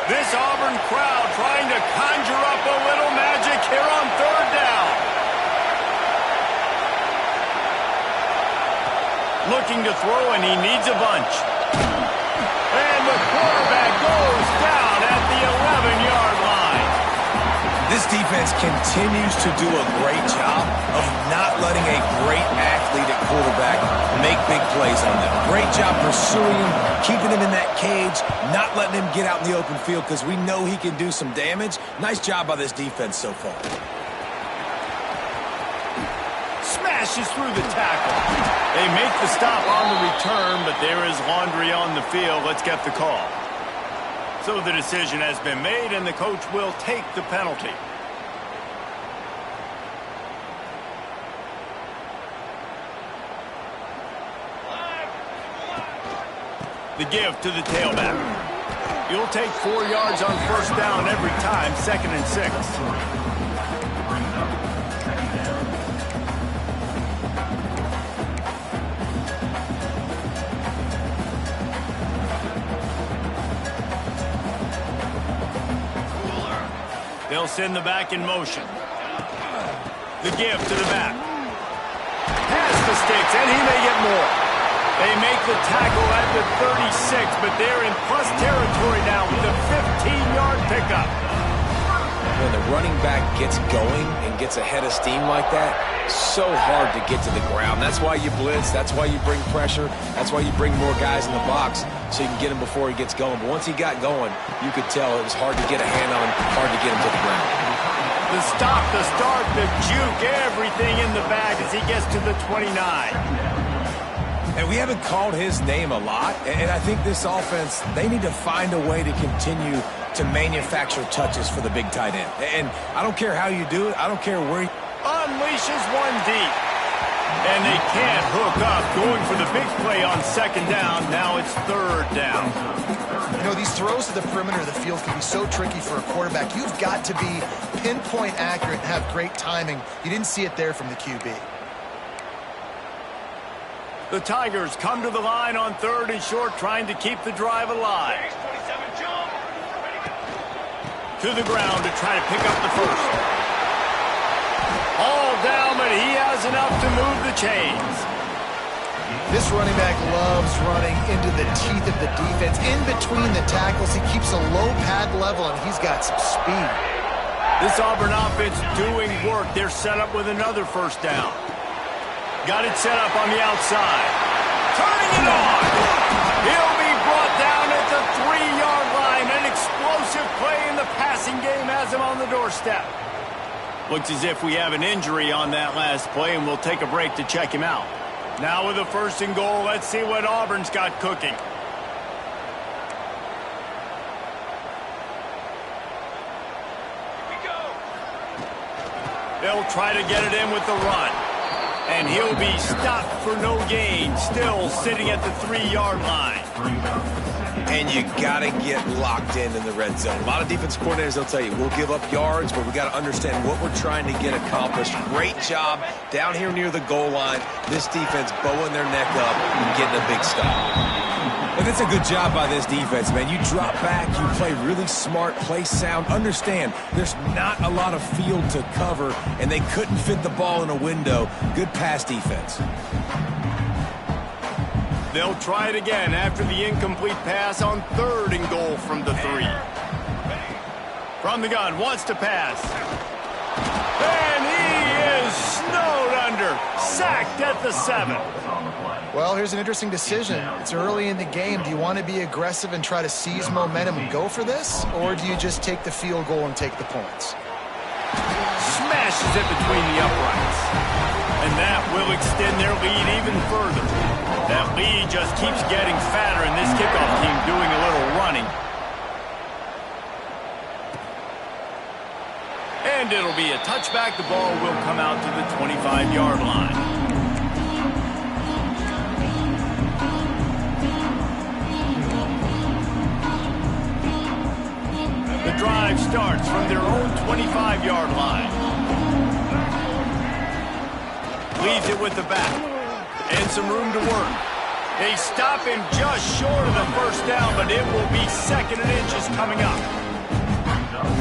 This Auburn crowd trying to conjure up a little magic here on third down. Looking to throw, and he needs a bunch. And the quarterback goes down at the 11-yard line. This defense continues to do a great job of not letting a great athlete at quarterback make big plays on them. Great job pursuing him, keeping him in that cage, not letting him get out in the open field because we know he can do some damage. Nice job by this defense so far. Smashes through the tackle. They make the stop on the return, but there is laundry on the field. Let's get the call. So the decision has been made, and the coach will take the penalty. The give to the tailback. You'll take 4 yards on first down every time, 2nd and 6. They'll send the back in motion. The give to the back. Pass the sticks, and he may get more. They make the tackle at the 36, but they're in plus territory now with a 15-yard pickup. When the running back gets going and gets ahead of steam like that, so hard to get to the ground. That's why you blitz. That's why you bring pressure. That's why you bring more guys in the box so you can get him before he gets going. But once he got going, you could tell it was hard to get a hand on him, hard to get him to the ground. The stop, the start, the juke, everything in the bag as he gets to the 29. And we haven't called his name a lot, and I think this offense, they need to find a way to continue to manufacture touches for the big tight end. And I don't care how you do it. I don't care where you... Unleashes one deep. And they can't hook up, going for the big play on second down. Now it's third down. You know, these throws to the perimeter of the field can be so tricky for a quarterback. You've got to be pinpoint accurate and have great timing. You didn't see it there from the QB. The Tigers come to the line on third and short, trying to keep the drive alive. To the ground to try to pick up the first. All down, but he has enough to move the chains. This running back loves running into the teeth of the defense. In between the tackles, he keeps a low pad level, and he's got some speed. This Auburn offense doing work. They're set up with another first down. Got it set up on the outside. Turning it on. He'll be brought down at the 3-yard line. An explosive play in the passing game has him on the doorstep. Looks as if we have an injury on that last play, and we'll take a break to check him out. Now with a 1st and goal, let's see what Auburn's got cooking. They'll try to get it in with the run. And he'll be stopped for no gain, still sitting at the 3-yard line. And you got to get locked in the red zone. A lot of defense coordinators, they'll tell you, we'll give up yards, but we got to understand what we're trying to get accomplished. Great job down here near the goal line. This defense bowing their neck up and getting a big stop. But it's a good job by this defense, man. You drop back, you play really smart, play sound. Understand, there's not a lot of field to cover, and they couldn't fit the ball in a window. Good pass defense. They'll try it again after the incomplete pass on 3rd and goal from the 3. From the gun, wants to pass. And he is snowed under, sacked at the 7. Well, here's an interesting decision. It's early in the game. Do you want to be aggressive and try to seize momentum and go for this? Or do you just take the field goal and take the points? Smashes it between the uprights. And that will extend their lead even further. That lead just keeps getting fatter, and this kickoff team doing a little running. And it'll be a touchback. The ball will come out to the 25-yard line. The drive starts from their own 25-yard line. Leaves it with the back. And some room to work. They stop him just short of the 1st down, but it will be 2nd and inches coming up.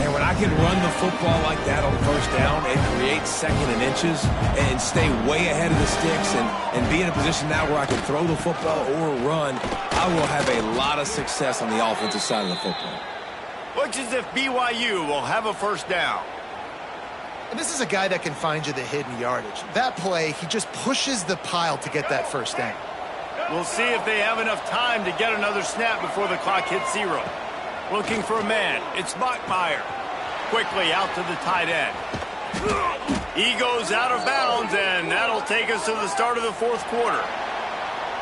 And when I can run the football like that on 1st down and create 2nd and inches and stay way ahead of the sticks and be in a position now where I can throw the football or run, I will have a lot of success on the offensive side of the football. Looks as if BYU will have a 1st down. And this is a guy that can find you the hidden yardage. That play, he just pushes the pile to get that 1st down. We'll see if they have enough time to get another snap before the clock hits 0. Looking for a man. It's Bachmeier. Quickly out to the tight end. He goes out of bounds, and that'll take us to the start of the 4th quarter.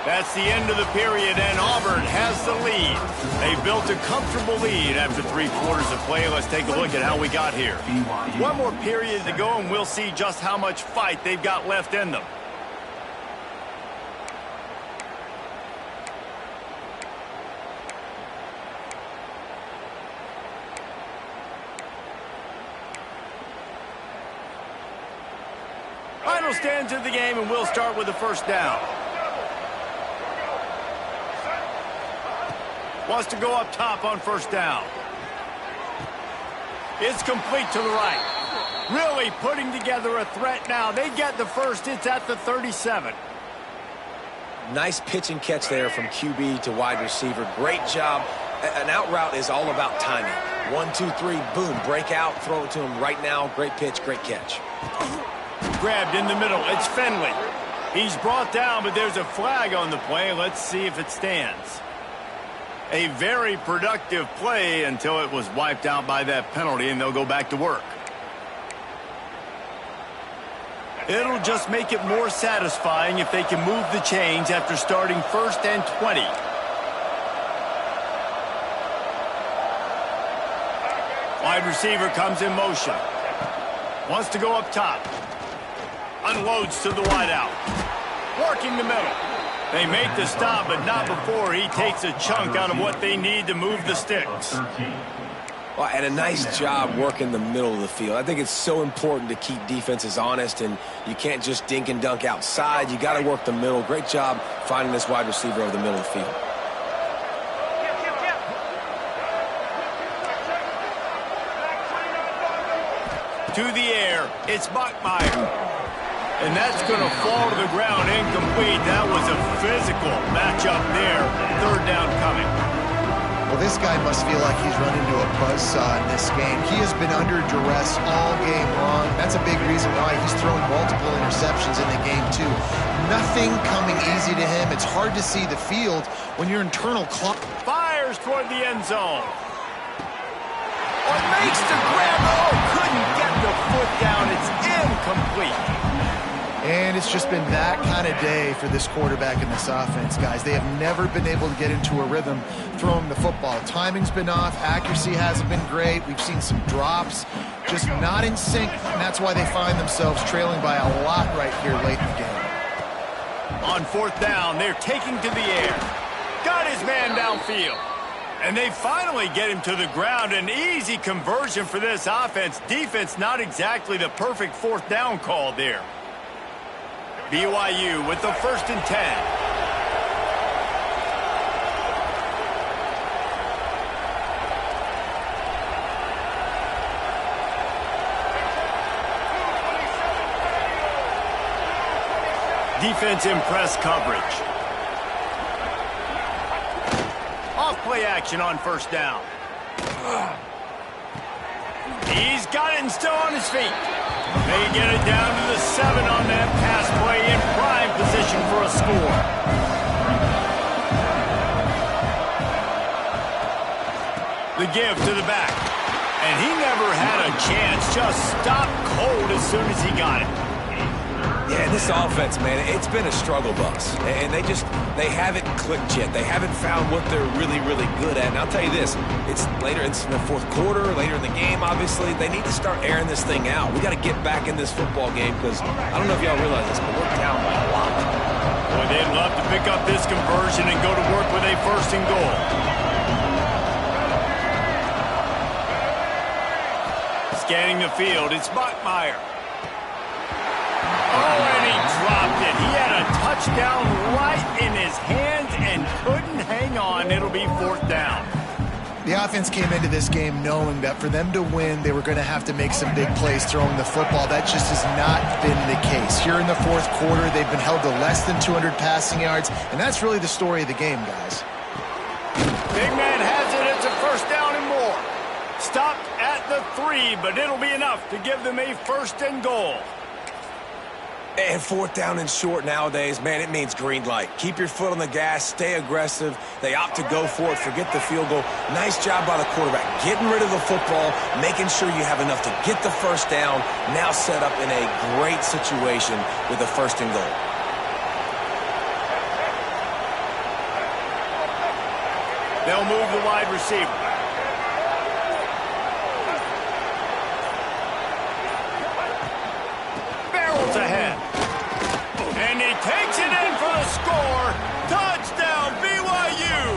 That's the end of the period, and Auburn has the lead. They built a comfortable lead after 3 quarters of play. Let's take a look at how we got here. One more period to go, and we'll see just how much fight they've got left in them. Final stands of the game, and we'll start with the 1st down. Wants to go up top on 1st down. It's complete to the right. Really putting together a threat now. They get the 1st. It's at the 37. Nice pitch and catch there from QB to wide receiver. Great job. An out route is all about timing. 1, 2, 3, boom, break out, throw it to him right now. Great pitch, great catch. Grabbed in the middle. It's Finley. He's brought down, but there's a flag on the play. Let's see if it stands. A very productive play until it was wiped out by that penalty, and they'll go back to work. It'll just make it more satisfying if they can move the chains after starting 1st and 20. Wide receiver comes in motion. Wants to go up top. Unloads to the wideout. Working the middle. They make the stop, but not before he takes a chunk out of what they need to move the sticks. Well, and a nice job working the middle of the field. I think it's so important to keep defenses honest, and you can't just dink and dunk outside. You got to work the middle. Great job finding this wide receiver over the middle of the field. To the air, it's Bachmeier. And that's going to fall to the ground incomplete. That was a physical matchup there. 3rd down coming. Well, this guy must feel like he's run into a buzzsaw in this game. He has been under duress all game long. That's a big reason why he's thrown multiple interceptions in the game, too. Nothing coming easy to him. It's hard to see the field when your internal clock fires toward the end zone. Makes the grab. Oh, couldn't get the foot down. It's incomplete. And it's just been that kind of day for this quarterback in this offense, guys. They have never been able to get into a rhythm throwing the football. Timing's been off. Accuracy hasn't been great. We've seen some drops, just not in sync, and that's why they find themselves trailing by a lot right here late in the game. On fourth down, they're taking to the air. Got his man downfield. And they finally get him to the ground. An easy conversion for this offense. Defense, not exactly the perfect fourth down call there. BYU with the 1st and 10. Defense in press coverage. Off-play action on 1st down. He's got it and still on his feet. They get it down to the 7 on that pass play in prime position for a score. The give to the back. And he never had a chance. Just stopped cold as soon as he got it. Yeah, this offense, man, it's been a struggle bus. And they haven't clicked yet. They haven't found what they're really, really good at. And I'll tell you this, it's in the fourth quarter, later in the game, obviously. They need to start airing this thing out. We got to get back in this football game because I don't know if y'all realize this, but we're down by a lot. Boy, they'd love to pick up this conversion and go to work with a 1st and goal. Scanning the field, it's Bachmeier. Oh, and he dropped it. He had a touchdown right in his hands and couldn't hang on. It'll be 4th down. The offense came into this game knowing that for them to win, they were going to have to make some big plays throwing the football. That just has not been the case. Here in the fourth quarter, they've been held to less than 200 passing yards, and that's really the story of the game, guys. Big man has it. It's a 1st down and more. Stopped at the 3, but it'll be enough to give them a 1st and goal. And 4th down and short nowadays, man, it means green light. Keep your foot on the gas, stay aggressive. They opt to go for it, forget the field goal. Nice job by the quarterback, getting rid of the football, making sure you have enough to get the 1st down, now set up in a great situation with a 1st and goal. They'll move the wide receiver. Barrels ahead. And he takes it in for the score. Touchdown, BYU.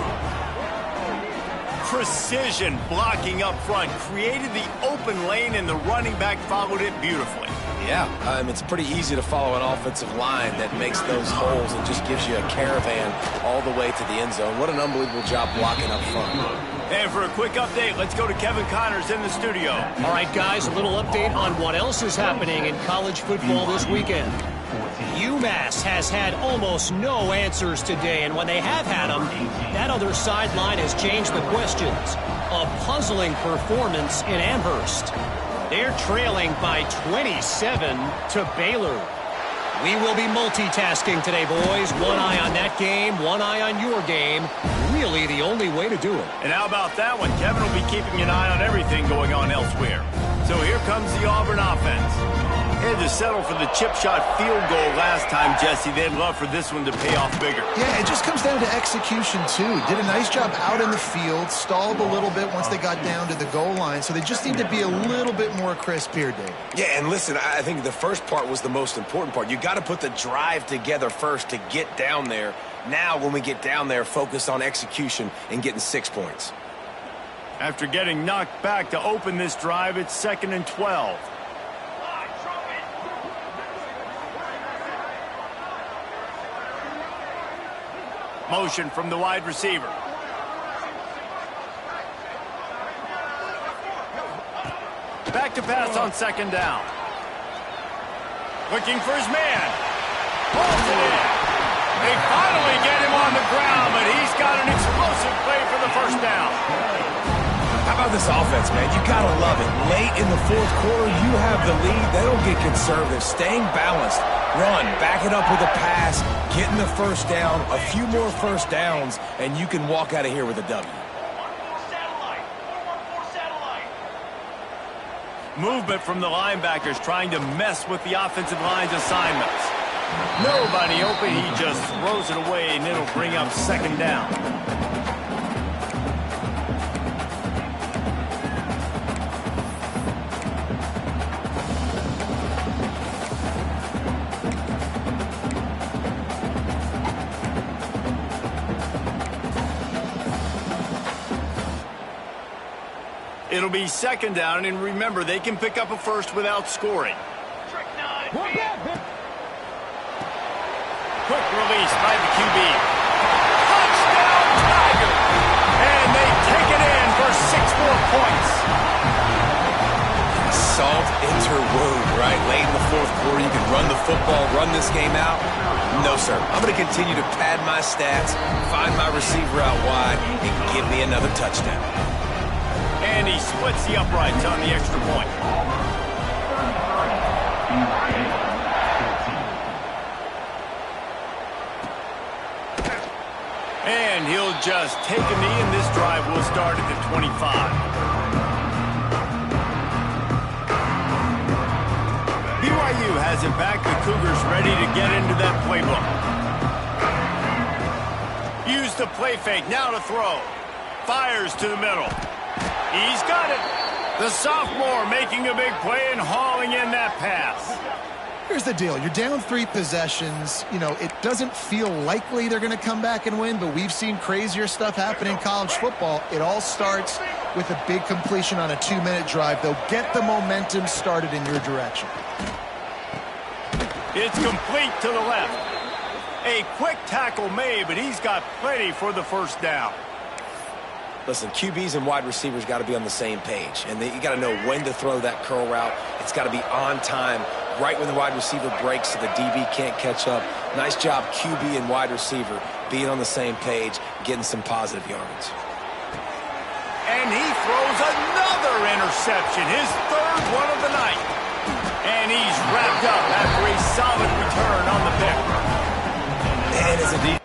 Precision blocking up front. Created the open lane, and the running back followed it beautifully. Yeah, it's pretty easy to follow an offensive line that makes those holes and just gives you a caravan all the way to the end zone. What an unbelievable job blocking up front. And for a quick update, let's go to Kevin Connors in the studio. All right, guys, a little update on what else is happening in college football this weekend. UMass has had almost no answers today, and when they have had them, that other sideline has changed the questions. A puzzling performance in Amherst. They're trailing by 27 to Baylor. We will be multitasking today, boys. One eye on that game, one eye on your game. Really the only way to do it. And how about that one? Kevin will be keeping an eye on everything going on elsewhere. So here comes the Auburn offense. Had to settle for the chip shot field goal last time, Jesse. They'd love for this one to pay off bigger. Yeah, it just comes down to execution, too. Did a nice job out in the field, stalled a little bit once they got down to the goal line, so they just need to be a little bit more crisp here, Dave. Yeah, and listen, I think the first part was the most important part. You got to put the drive together first to get down there. Now, when we get down there, focus on execution and getting 6 points. After getting knocked back to open this drive, it's 2nd and 12. Motion from the wide receiver. Back to pass on 2nd down. Looking for his man. Pulls it in. They finally get him on the ground, but he's got an explosive play for the 1st down. about this offense, man? You got to love it. Late in the fourth quarter, you have the lead. They don't get conservative. Staying balanced. Run, back it up with a pass, getting the first down, a few more first downs, and you can walk out of here with a W. Movement from the linebackers trying to mess with the offensive line's assignments. Nobody open, he just throws it away, and it'll bring up second down. It'll be second down, and remember, they can pick up a first without scoring. Quick release by the QB. Touchdown, Tiger! And they take it in for 6 more points. Salt interwoven, right? Late in the fourth quarter, you can run the football, run this game out. No, sir. I'm going to continue to pad my stats, find my receiver out wide, and give me another touchdown. And he splits the uprights on the extra point. And he'll just take a knee, and this drive will start at the 25. BYU has it back. The Cougars ready to get into that playbook. Use the play fake. Now to throw. Fires to the middle. He's got it. The sophomore making a big play and hauling in that pass. Here's the deal. You're down 3 possessions. You know, it doesn't feel likely they're going to come back and win, but we've seen crazier stuff happen in college football. It all starts with a big completion on a 2-minute drive. They'll get the momentum started in your direction. It's complete to the left. A quick tackle made, but he's got plenty for the first down. Listen, QBs and wide receivers got to be on the same page, and you got to know when to throw that curl route. It's got to be on time, right when the wide receiver breaks so the DB can't catch up. Nice job, QB and wide receiver, being on the same page, getting some positive yards. And he throws another interception, his 3rd one of the night. And he's wrapped up after a solid return on the pick. And as a D.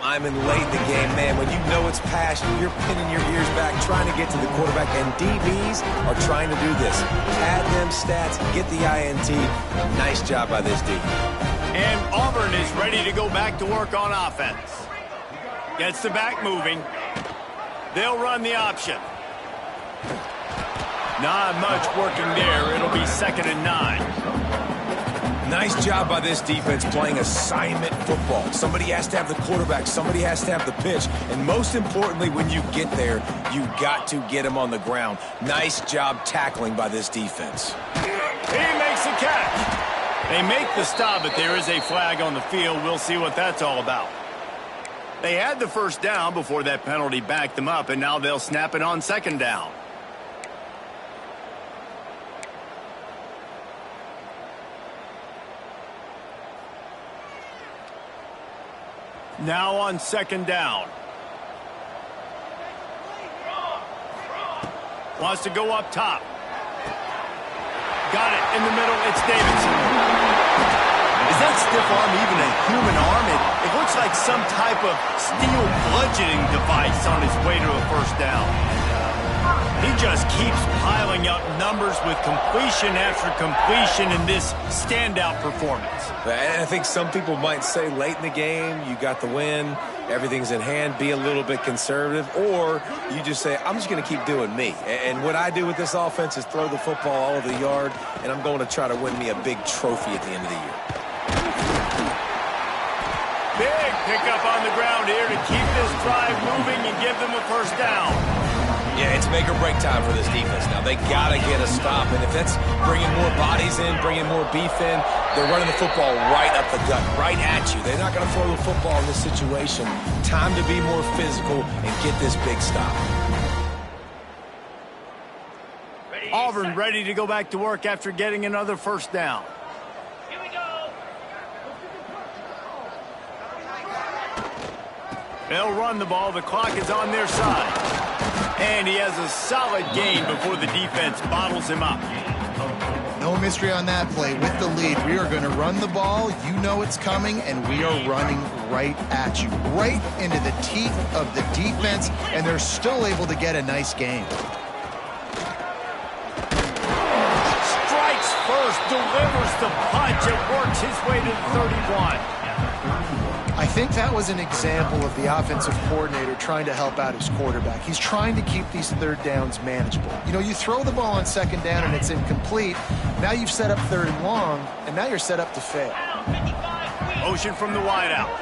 Lyman late in the game, man. When you know it's passion, you're pinning your ears back, trying to get to the quarterback, and DBs are trying to do this. Add them stats, get the INT. Nice job by this D. And Auburn is ready to go back to work on offense. Gets the back moving. They'll run the option. Not much working there. It'll be 2nd and 9. Nice job by this defense playing assignment football. Somebody has to have the quarterback. Somebody has to have the pitch. And most importantly, when you get there, you got to get him on the ground. Nice job tackling by this defense. He makes a catch. They make the stop, but there is a flag on the field. We'll see what that's all about. They had the first down before that penalty backed them up, and now they'll snap it on 2nd down. Now on 2nd down. Wants to go up top. Got it in the middle. It's Davidson. Is that stiff arm even a human arm? It looks like some type of steel bludgeoning device on his way to a first down. He just keeps piling up numbers with completion after completion in this standout performance. And I think some people might say late in the game, you got the win, everything's in hand, be a little bit conservative, or you just say, I'm just going to keep doing me. And what I do with this offense is throw the football all over the yard, and I'm going to try to win me a big trophy at the end of the year. Big pickup on the ground here to keep this drive moving and give them a first down. Yeah, it's make or break time for this defense now. They got to get a stop, and if that's bringing more bodies in, bringing more beef in, they're running the football right up the gut, right at you. They're not going to throw the football in this situation. Time to be more physical and get this big stop. Auburn ready to go back to work after getting another first down. Here we go. They'll run the ball. The clock is on their side. And he has a solid gain before the defense bottles him up. No mystery on that play. With the lead, we are going to run the ball. You know it's coming, and we are running right at you, right into the teeth of the defense, and they're still able to get a nice gain. Strikes first, delivers the punch, and works his way to the 31. I think that was an example of the offensive coordinator trying to help out his quarterback. He's trying to keep these third downs manageable. You know, you throw the ball on second down and it's incomplete. Now you've set up third and long, and now you're set up to fail. Motion from the wideout.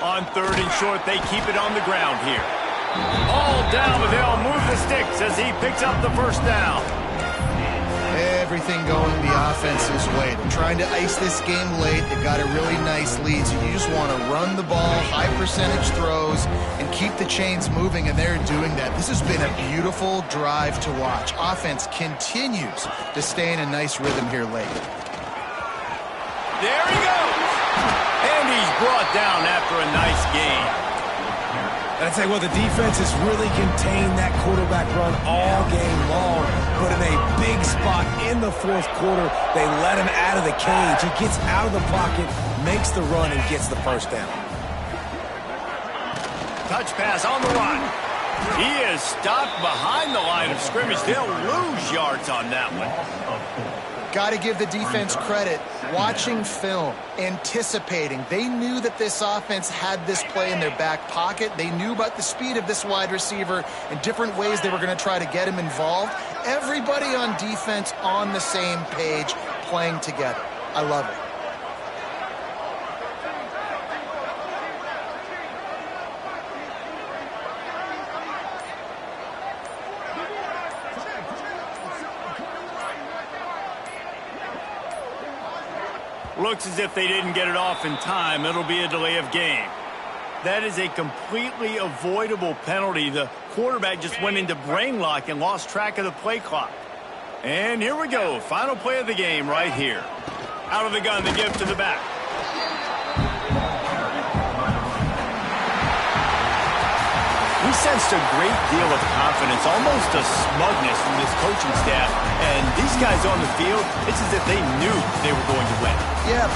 On third and short, they keep it on the ground here. All down, but they'll move the sticks as he picks up the first down. Everything going the offense's way. They're trying to ice this game late. They've got a really nice lead, so you just want to run the ball, high percentage throws, and keep the chains moving, and they're doing that. This has been a beautiful drive to watch. Offense continues to stay in a nice rhythm here late. There he goes! And he's brought down after a nice game. I'd say, well, the defense has really contained that quarterback run all game long, but in a big spot in the fourth quarter, they let him out of the cage. He gets out of the pocket, makes the run, and gets the first down. Touch pass on the run. He is stopped behind the line of scrimmage. They'll lose yards on that one. Got to give the defense credit. Watching film, anticipating. They knew that this offense had this play in their back pocket. They knew about the speed of this wide receiver and different ways they were going to try to get him involved. Everybody on defense on the same page, playing together. I love it. Looks as if they didn't get it off in time. It'll be a delay of game. That is a completely avoidable penalty. The quarterback just went into brain lock and lost track of the play clock. And here we go. Final play of the game right here. Out of the gun, the give to the back. We sensed a great deal of confidence, almost a smugness from this coaching staff. And these guys on the field, it's as if they knew they were going to win. Yeah,